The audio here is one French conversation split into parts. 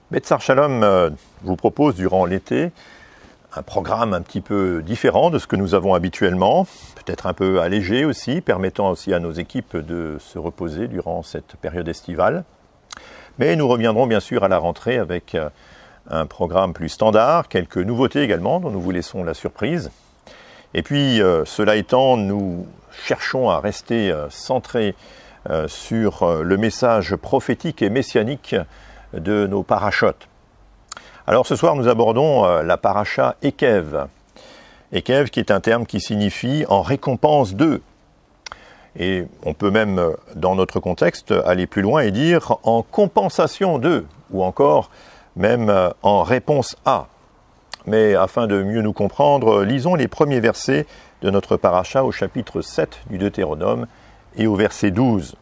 Betsar Shalom vous propose durant l'été un programme un petit peu différent de ce que nous avons habituellement, peut-être un peu allégé aussi, permettant aussi à nos équipes de se reposer durant cette période estivale. Mais nous reviendrons bien sûr à la rentrée avec un programme plus standard, quelques nouveautés également dont nous vous laissons la surprise. Et puis, cela étant, nous cherchons à rester centrés sur le message prophétique et messianique de nos parachutes. Alors ce soir, nous abordons la paracha Ekev. Ekev qui est un terme qui signifie « en récompense de ». Et on peut même, dans notre contexte, aller plus loin et dire « en compensation de » ou encore même « en réponse à ». Mais afin de mieux nous comprendre, lisons les premiers versets de notre paracha au chapitre 7 du Deutéronome et au verset 12.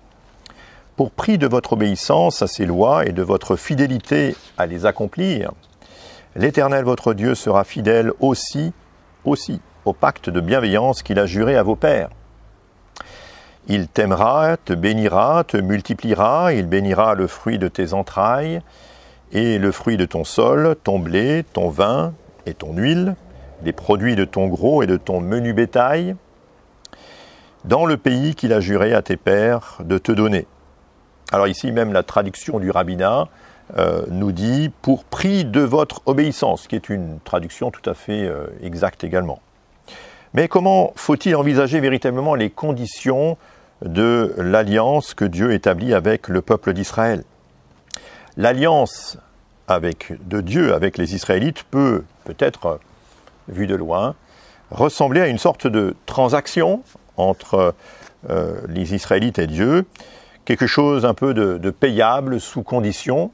Pour prix de votre obéissance à ces lois et de votre fidélité à les accomplir, l'Éternel votre Dieu sera fidèle aussi au pacte de bienveillance qu'il a juré à vos pères. Il t'aimera, te bénira, te multipliera, il bénira le fruit de tes entrailles et le fruit de ton sol, ton blé, ton vin et ton huile, les produits de ton gros et de ton menu bétail, dans le pays qu'il a juré à tes pères de te donner. Alors ici, même la traduction du rabbinat nous dit « pour prix de votre obéissance », qui est une traduction tout à fait exacte également. Mais comment faut-il envisager véritablement les conditions de l'alliance que Dieu établit avec le peuple d'Israël? L'alliance de Dieu avec les Israélites peut-être, vue de loin, ressembler à une sorte de transaction entre les Israélites et Dieu, quelque chose un peu de payable sous condition.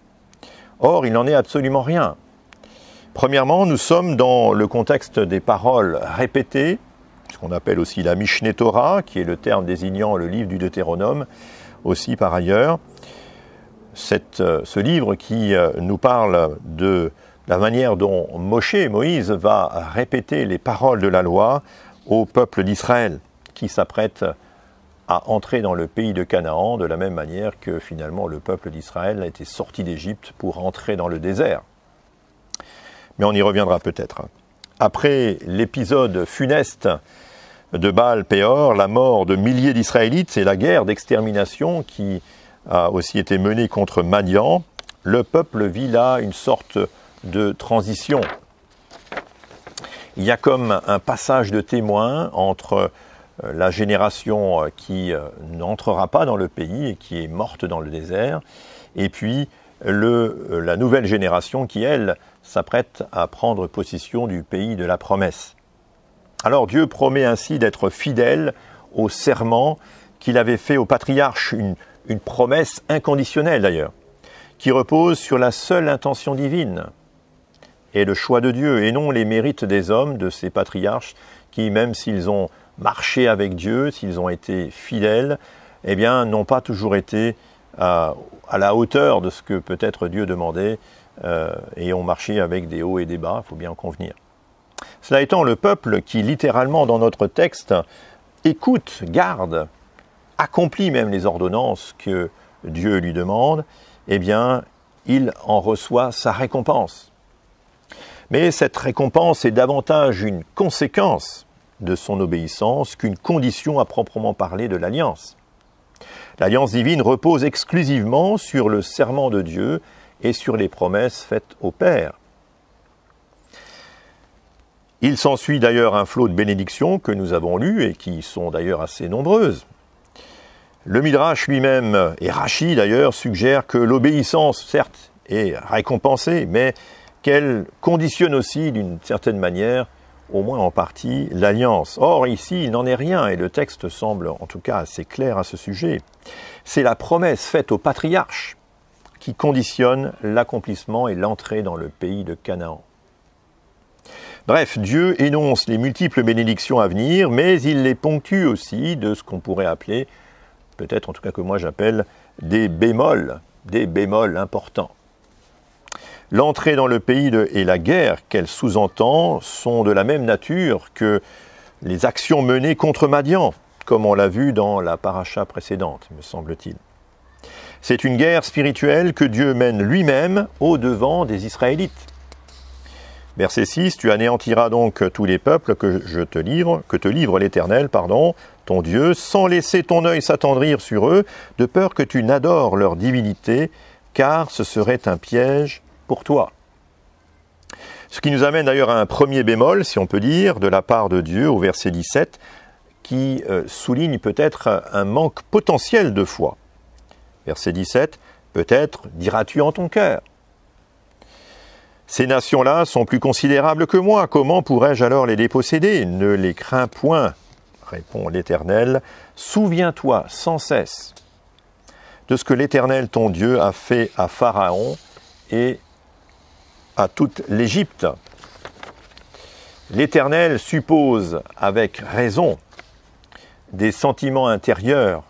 Or, il n'en est absolument rien. Premièrement, nous sommes dans le contexte des paroles répétées, ce qu'on appelle aussi la Mishneh Torah, qui est le terme désignant le livre du Deutéronome, aussi par ailleurs. Ce livre qui nous parle de la manière dont Moïse va répéter les paroles de la loi au peuple d'Israël, qui s'apprête à entrer dans le pays de Canaan, de la même manière que finalement le peuple d'Israël a été sorti d'Égypte pour entrer dans le désert. Mais on y reviendra peut-être. Après l'épisode funeste de Baal-Péor, la mort de milliers d'Israélites et la guerre d'extermination qui a aussi été menée contre Madian, le peuple vit là une sorte de transition. Il y a comme un passage de témoin entre la génération qui n'entrera pas dans le pays et qui est morte dans le désert, et puis la nouvelle génération qui, elle, s'apprête à prendre possession du pays de la promesse. Alors Dieu promet ainsi d'être fidèle au serment qu'il avait fait aux patriarches, une promesse inconditionnelle d'ailleurs, qui repose sur la seule intention divine et le choix de Dieu, et non les mérites des hommes, de ces patriarches, qui, même s'ils ont marché avec Dieu, s'ils ont été fidèles, eh bien, n'ont pas toujours été à la hauteur de ce que peut-être Dieu demandait et ont marché avec des hauts et des bas, il faut bien en convenir. Cela étant, le peuple qui, littéralement dans notre texte, écoute, garde, accomplit même les ordonnances que Dieu lui demande, eh bien, il en reçoit sa récompense. Mais cette récompense est davantage une conséquence de son obéissance qu'une condition à proprement parler de l'alliance. L'alliance divine repose exclusivement sur le serment de Dieu et sur les promesses faites au Père. Il s'ensuit d'ailleurs un flot de bénédictions que nous avons lues et qui sont d'ailleurs assez nombreuses. Le Midrash lui-même, et Rashi d'ailleurs, suggère que l'obéissance, certes, est récompensée, mais qu'elle conditionne aussi d'une certaine manière, au moins en partie, l'alliance. Or, ici, il n'en est rien, et le texte semble en tout cas assez clair à ce sujet. C'est la promesse faite aux patriarches qui conditionne l'accomplissement et l'entrée dans le pays de Canaan. Bref, Dieu énonce les multiples bénédictions à venir, mais il les ponctue aussi de ce qu'on pourrait appeler, peut-être en tout cas que moi j'appelle, des bémols importants. L'entrée dans le pays et la guerre qu'elle sous-entend sont de la même nature que les actions menées contre Madian, comme on l'a vu dans la paracha précédente, me semble-t-il. C'est une guerre spirituelle que Dieu mène lui-même au-devant des Israélites. Verset 6, tu anéantiras donc tous les peuples que te livre l'Éternel, ton Dieu, sans laisser ton œil s'attendrir sur eux, de peur que tu n'adores leur divinité, car ce serait un piège pour toi. Ce qui nous amène d'ailleurs à un premier bémol, si on peut dire, de la part de Dieu au verset 17, qui souligne peut-être un manque potentiel de foi. Verset 17, peut-être diras-tu en ton cœur. Ces nations-là sont plus considérables que moi, comment pourrais-je alors les déposséder? Ne les crains point, répond l'Éternel, souviens-toi sans cesse de ce que l'Éternel ton Dieu a fait à Pharaon et à toute l'Égypte. L'Éternel suppose avec raison des sentiments intérieurs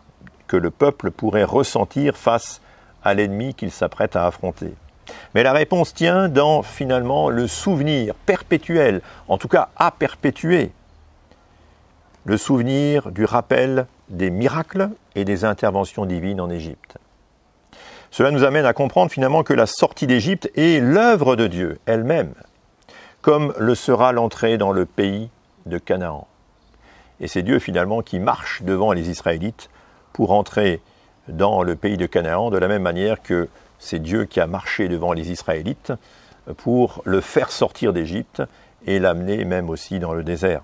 que le peuple pourrait ressentir face à l'ennemi qu'il s'apprête à affronter. Mais la réponse tient dans, finalement, le souvenir perpétuel, en tout cas à perpétuer, le souvenir du rappel des miracles et des interventions divines en Égypte. Cela nous amène à comprendre finalement que la sortie d'Égypte est l'œuvre de Dieu elle-même, comme le sera l'entrée dans le pays de Canaan. Et c'est Dieu finalement qui marche devant les Israélites pour entrer dans le pays de Canaan, de la même manière que c'est Dieu qui a marché devant les Israélites pour le faire sortir d'Égypte et l'amener même aussi dans le désert.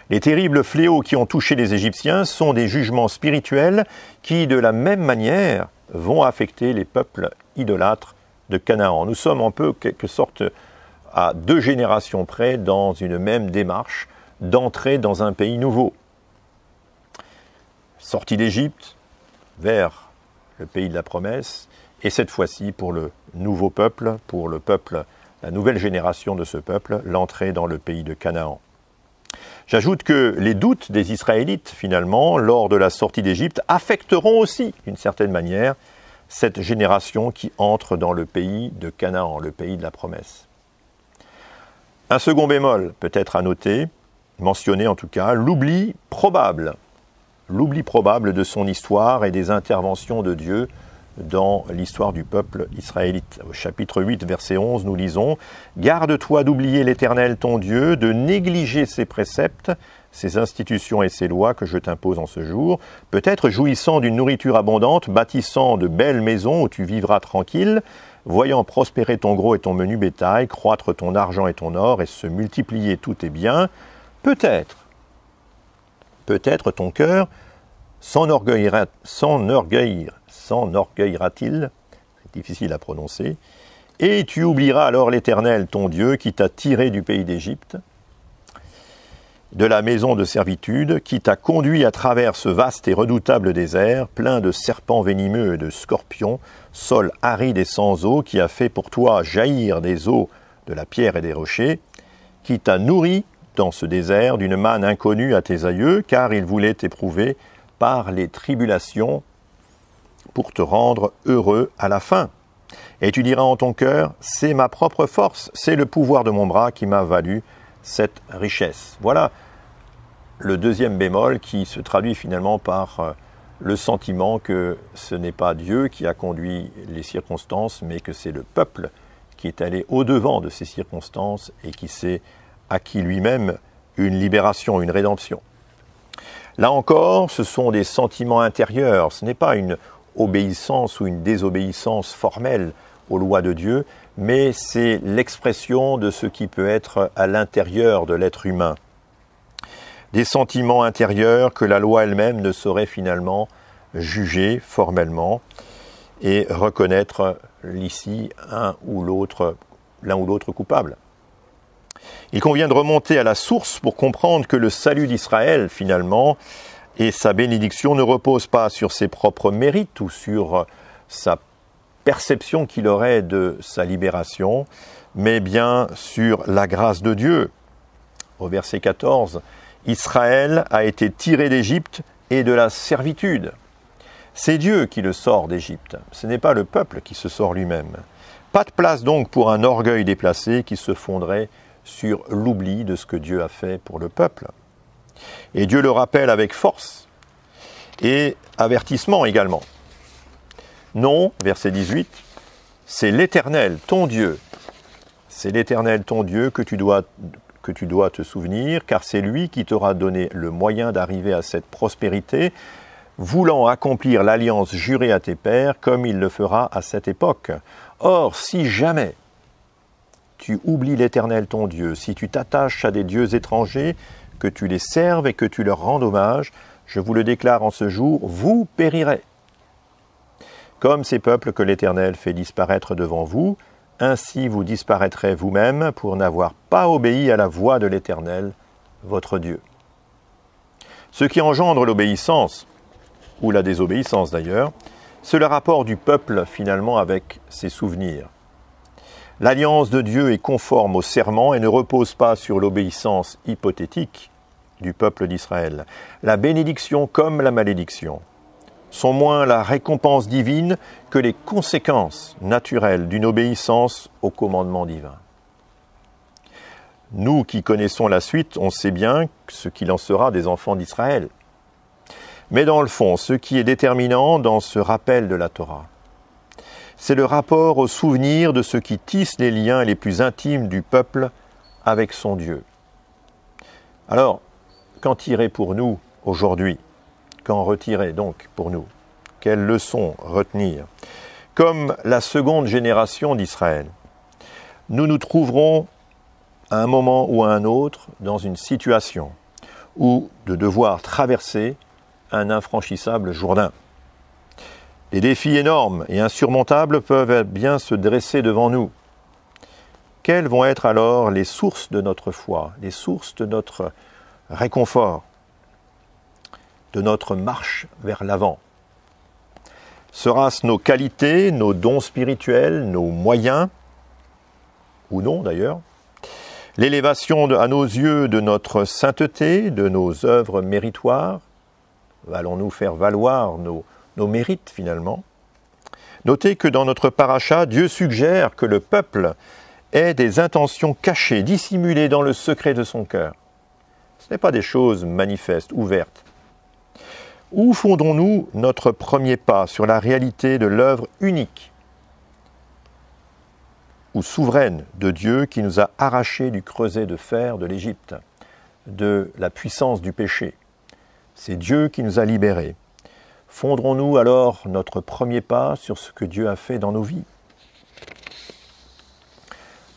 Les terribles fléaux qui ont touché les Égyptiens sont des jugements spirituels qui, de la même manière, vont affecter les peuples idolâtres de Canaan. Nous sommes un peu, quelque sorte, à 2 générations près dans une même démarche d'entrer dans un pays nouveau. Sortie d'Égypte vers le pays de la promesse, et cette fois-ci pour le nouveau peuple, pour le peuple, la nouvelle génération de ce peuple, l'entrée dans le pays de Canaan. J'ajoute que les doutes des Israélites, finalement, lors de la sortie d'Égypte, affecteront aussi, d'une certaine manière, cette génération qui entre dans le pays de Canaan, le pays de la promesse. Un second bémol peut-être à noter, mentionné en tout cas, l'oubli probable de son histoire et des interventions de Dieu dans l'histoire du peuple israélite. Au chapitre 8, verset 11, nous lisons « Garde-toi d'oublier l'Éternel ton Dieu, de négliger ses préceptes, ses institutions et ses lois que je t'impose en ce jour, peut-être jouissant d'une nourriture abondante, bâtissant de belles maisons où tu vivras tranquille, voyant prospérer ton gros et ton menu bétail, croître ton argent et ton or et se multiplier tous tes biens, peut-être ton cœur s'enorgueillira-t-il, c'est difficile à prononcer, et tu oublieras alors l'Éternel, ton Dieu, qui t'a tiré du pays d'Égypte, de la maison de servitude, qui t'a conduit à travers ce vaste et redoutable désert, plein de serpents venimeux et de scorpions, sol aride et sans eau, qui a fait pour toi jaillir des eaux de la pierre et des rochers, qui t'a nourri dans ce désert d'une manne inconnue à tes aïeux, car il voulait t'éprouver par les tribulations pour te rendre heureux à la fin. Et tu diras en ton cœur, c'est ma propre force, c'est le pouvoir de mon bras qui m'a valu cette richesse. Voilà le deuxième bémol qui se traduit finalement par le sentiment que ce n'est pas Dieu qui a conduit les circonstances, mais que c'est le peuple qui est allé au-devant de ces circonstances et qui s'est acquis lui-même une libération, une rédemption. Là encore, ce sont des sentiments intérieurs, ce n'est pas une obéissance ou une désobéissance formelle aux lois de Dieu, mais c'est l'expression de ce qui peut être à l'intérieur de l'être humain. Des sentiments intérieurs que la loi elle-même ne saurait finalement juger formellement et reconnaître ici l'un ou l'autre coupable. Il convient de remonter à la source pour comprendre que le salut d'Israël, finalement, et sa bénédiction ne reposent pas sur ses propres mérites ou sur sa perception qu'il aurait de sa libération, mais bien sur la grâce de Dieu. Au verset 14, Israël a été tiré d'Égypte et de la servitude. C'est Dieu qui le sort d'Égypte, ce n'est pas le peuple qui se sort lui-même. Pas de place donc pour un orgueil déplacé qui se fonderait sur l'oubli de ce que Dieu a fait pour le peuple. Et Dieu le rappelle avec force et avertissement également. Non, verset 18, c'est l'Éternel, ton Dieu. C'est l'Éternel, ton Dieu, que tu dois te souvenir, car c'est lui qui t'aura donné le moyen d'arriver à cette prospérité, voulant accomplir l'alliance jurée à tes pères, comme il le fera à cette époque. Or, si jamais tu oublies l'Éternel, ton Dieu, si tu t'attaches à des dieux étrangers, que tu les serves et que tu leur rendes hommage, je vous le déclare en ce jour, vous périrez. Comme ces peuples que l'Éternel fait disparaître devant vous, ainsi vous disparaîtrez vous-même pour n'avoir pas obéi à la voix de l'Éternel, votre Dieu. Ce qui engendre l'obéissance, ou la désobéissance d'ailleurs, c'est le rapport du peuple finalement avec ses souvenirs. L'alliance de Dieu est conforme au serment et ne repose pas sur l'obéissance hypothétique du peuple d'Israël. La bénédiction comme la malédiction sont moins la récompense divine que les conséquences naturelles d'une obéissance au commandement divin. Nous qui connaissons la suite, on sait bien ce qu'il en sera des enfants d'Israël. Mais dans le fond, ce qui est déterminant dans ce rappel de la Torah, c'est le rapport au souvenir de ce qui tisse les liens les plus intimes du peuple avec son Dieu. Alors, qu'en tirer pour nous aujourd'hui ? Qu'en retirer donc pour nous? Quelles leçons retenir? Comme la seconde génération d'Israël, nous nous trouverons à un moment ou à un autre dans une situation où de devoir traverser un infranchissable Jourdain. Les défis énormes et insurmontables peuvent bien se dresser devant nous. Quelles vont être alors les sources de notre foi, les sources de notre réconfort, de notre marche vers l'avant? Sera-ce nos qualités, nos dons spirituels, nos moyens, ou non d'ailleurs, l'élévation à nos yeux de notre sainteté, de nos œuvres méritoires? Allons-nous faire valoir nos mérites finalement? Notez que dans notre paracha, Dieu suggère que le peuple ait des intentions cachées, dissimulées dans le secret de son cœur. Ce n'est pas des choses manifestes, ouvertes. Où fondons-nous notre premier pas sur la réalité de l'œuvre unique ou souveraine de Dieu qui nous a arrachés du creuset de fer de l'Égypte, de la puissance du péché? C'est Dieu qui nous a libérés. Fondrons-nous alors notre premier pas sur ce que Dieu a fait dans nos vies?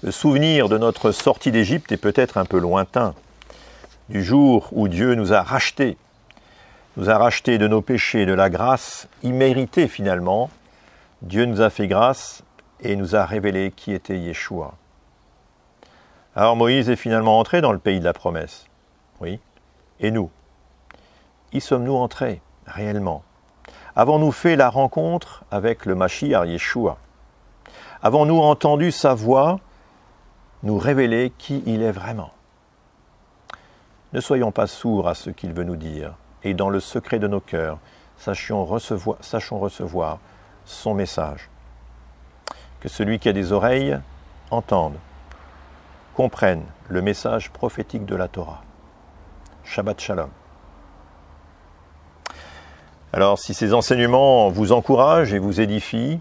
Le souvenir de notre sortie d'Égypte est peut-être un peu lointain, du jour où Dieu nous a rachetés de nos péchés, de la grâce imméritée finalement. Dieu nous a fait grâce et nous a révélé qui était Yeshua. Alors Moïse est finalement entré dans le pays de la promesse. Oui. Et nous? Y sommes-nous entrés réellement? Avons-nous fait la rencontre avec le Mashiach Yeshua? Avons-nous entendu sa voix nous révéler qui il est vraiment? Ne soyons pas sourds à ce qu'il veut nous dire, et dans le secret de nos cœurs, sachons recevoir son message. Que celui qui a des oreilles entende, comprenne le message prophétique de la Torah. Shabbat Shalom. Alors, si ces enseignements vous encouragent et vous édifient,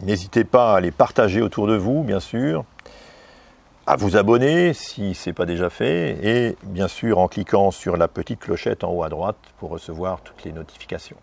n'hésitez pas à les partager autour de vous, bien sûr, à vous abonner si ce n'est pas déjà fait, et bien sûr en cliquant sur la petite clochette en haut à droite pour recevoir toutes les notifications.